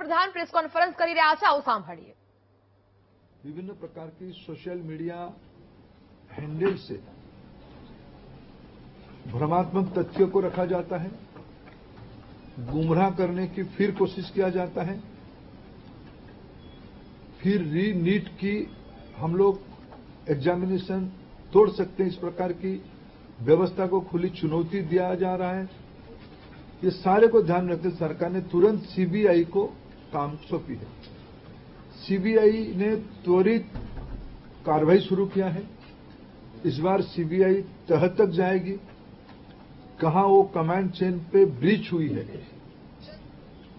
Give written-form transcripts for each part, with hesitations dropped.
વડાપ્રધાન press conference કરી રહ્યા છે, આવું સાંભળીએ। विभिन्न प्रकार की सोशल मीडिया हैंडल से भ्रमात्मक तथ्यों को रखा जाता है, गुमराह करने की फिर कोशिश किया जाता है, फिर नीट की हम लोग एग्जामिनेशन तोड़ सकते हैं, इस प्रकार की व्यवस्था को खुली चुनौती दिया जा रहा है। ये सारे को ध्यान रखते सरकार ने तुरंत सीबीआई को काम सौंपी है। सीबीआई ने त्वरित कार्रवाई शुरू किया है। इस बार सीबीआई तह तक जाएगी, कहां वो कमांड चेन पे ब्रीच हुई है,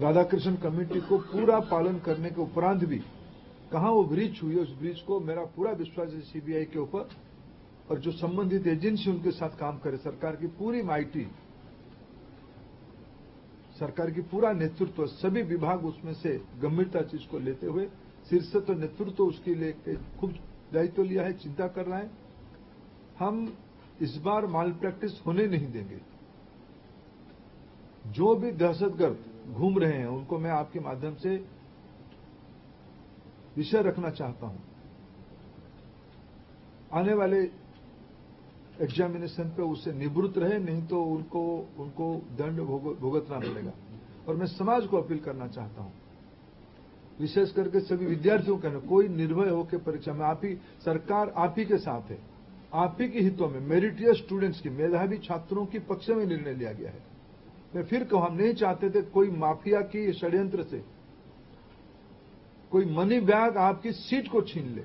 राधाकृष्ण कमेटी को पूरा पालन करने के उपरांत भी कहां वो ब्रीच हुई है, उस ब्रीच को मेरा पूरा विश्वास है सीबीआई के ऊपर, और जो संबंधित एजेंसी उनके साथ काम करे, सरकार की पूरी माइटी, सरकार की पूरा नेतृत्व, सभी विभाग उसमें से गंभीरता चीज को लेते हुए शीर्ष तो नेतृत्व उसके लिए खूब दायित्व लिया है, चिंता कर रहा है। हम इस बार माल प्रैक्टिस होने नहीं देंगे। जो भी दहशतगर्द घूम रहे हैं उनको मैं आपके माध्यम से विषय रखना चाहता हूं। आने वाले एग्जामिनेशन पे उससे निवृत्त रहे, नहीं तो उनको दंड भुगतना पड़ेगा। और मैं समाज को अपील करना चाहता हूं, विशेष करके सभी विद्यार्थियों का, कोई निर्भय होकर परीक्षा में, आप ही सरकार आप ही के साथ है, आप ही के हितों में मेरिटियस स्टूडेंट्स की, मेधावी छात्रों की पक्ष में निर्णय लिया गया है। मैं फिर कहूं, हम नहीं चाहते थे कोई माफिया की षड्यंत्र से कोई मनी बैग आपकी सीट को छीन ले,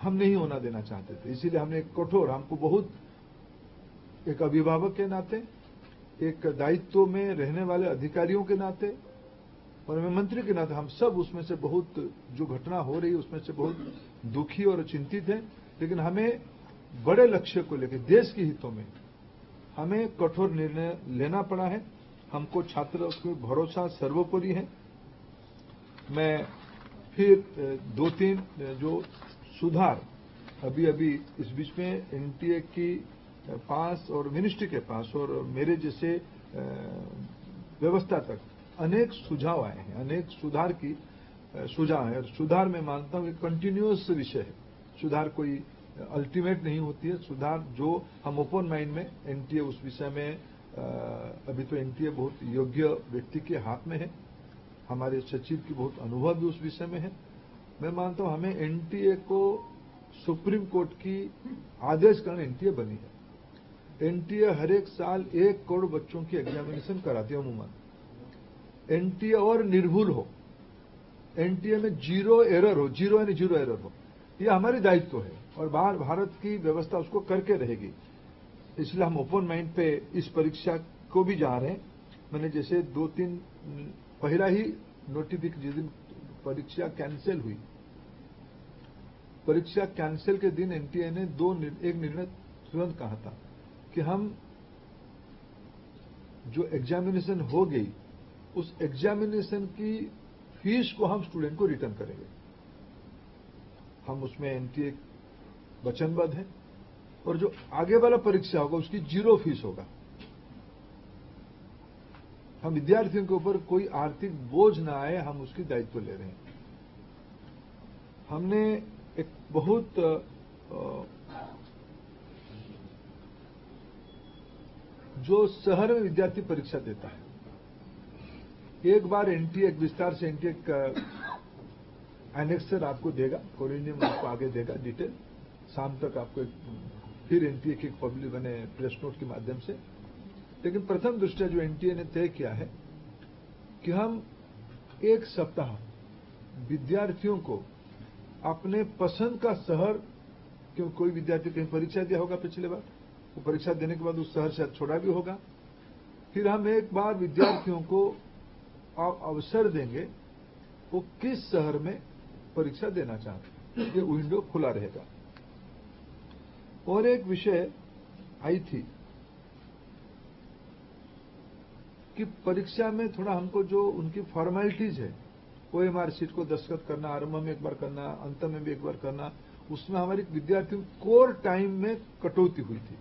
हम नहीं होना देना चाहते थे। इसीलिए हमने एक कठोर, हमको बहुत, एक अभिभावक के नाते, एक दायित्व में रहने वाले अधिकारियों के नाते और मैं मंत्री के नाते, हम सब उसमें से बहुत, जो घटना हो रही है उसमें से बहुत दुखी और चिंतित हैं। लेकिन हमें बड़े लक्ष्य को लेकर, देश के हितों में हमें कठोर निर्णय लेना पड़ा है। हमको छात्रों पर भरोसा सर्वोपरि है। मैं फिर 2-3 जो सुधार अभी इस बीच में एनटीए की पास और मिनिस्ट्री के पास और मेरे जैसे व्यवस्था तक अनेक सुझाव आए हैं, अनेक सुधार की सुझाव है। और सुधार मैं मानता हूं कि कंटिन्यूअस विषय है, सुधार कोई अल्टीमेट नहीं होती है। सुधार जो हम ओपन माइंड में, एनटीए उस विषय में, अभी तो एनटीए बहुत योग्य व्यक्ति के हाथ में है, हमारे सचिव की बहुत अनुभव भी उस विषय में है। मैं मानता हूं हमें एनटीए को सुप्रीम कोर्ट की आदेश करने एनटीए बनी है। एनटीए हर एक साल 1 करोड़ बच्चों की एग्जामिनेशन कराती है अमूमन। एनटीए और निर्भुल हो, एनटीए में जीरो एरर हो, जीरो यानी जीरो एरर हो, यह हमारी दायित्व है और भारत की व्यवस्था उसको करके रहेगी। इसलिए हम ओपन माइंड पे इस परीक्षा को भी जा रहे हैं। मैंने जैसे 2-3 पहला ही नोटिफिकेशन, जिस दिन परीक्षा कैंसिल हुई, परीक्षा कैंसिल के दिन एनटीए ने एक निर्णय तुरंत कहा था कि हम जो एग्जामिनेशन हो गई, उस एग्जामिनेशन की फीस को हम स्टूडेंट को रिटर्न करेंगे। हम उसमें एनटीए वचनबद्ध है और जो आगे वाला परीक्षा होगा उसकी जीरो फीस होगा। हम विद्यार्थियों के ऊपर कोई आर्थिक बोझ ना आए, हम उसकी दायित्व ले रहे हैं। हमने एक बहुत जो शहर में विद्यार्थी परीक्षा देता है, एक बार एनटीए, एक विस्तार से एनटीए एनेक्सर आपको देगा, कोरिनियम आपको आगे देगा डिटेल, शाम तक आपको फिर एनटीए की पब्लिक बने प्रेस नोट के माध्यम से। लेकिन प्रथम दृष्टया जो एनटीए ने तय किया है कि हम 1 सप्ताह विद्यार्थियों को अपने पसंद का शहर, क्यों कोई विद्यार्थी कहीं परीक्षा दिया होगा पिछले बार, वो परीक्षा देने के बाद उस शहर से छोड़ा भी होगा, फिर हम एक बार विद्यार्थियों को अवसर देंगे वो किस शहर में परीक्षा देना चाहते हैं, ये विंडो खुला रहेगा। और एक विषय आई थी कि परीक्षा में थोड़ा हमको जो उनकी फॉर्मेलिटीज है, ओएमआर शीट को दस्तखत करना, आरंभ में एक बार करना, अंत में भी एक बार करना, उसमें हमारी विद्यार्थियों कोर टाइम में कटौती हुई थी।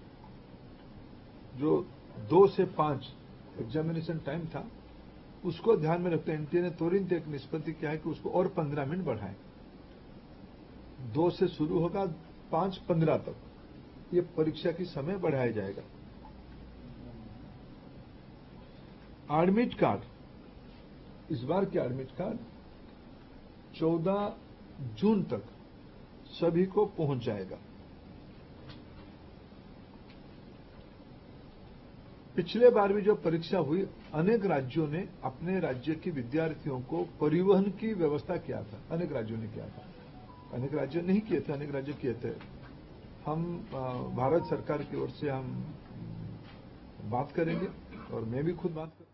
जो 2 से 5 एग्जामिनेशन टाइम था, उसको ध्यान में रखते एनटीए ने तुरंत एक निष्पत्ति किया है कि उसको और 15 मिनट बढ़ाएं। 2 से शुरू होगा, 5:15 तक ये परीक्षा की समय बढ़ाया जाएगा। एडमिट कार्ड, इस बार के एडमिट कार्ड 14 जून तक सभी को पहुंच जाएगा। पिछले बार भी जो परीक्षा हुई, अनेक राज्यों ने अपने राज्य के विद्यार्थियों को परिवहन की व्यवस्था किया था। अनेक राज्यों ने किया था, अनेक राज्य नहीं किए थे, अनेक राज्य किए थे। हम भारत सरकार की ओर से हम बात करेंगे और मैं भी खुद बात करूंगा।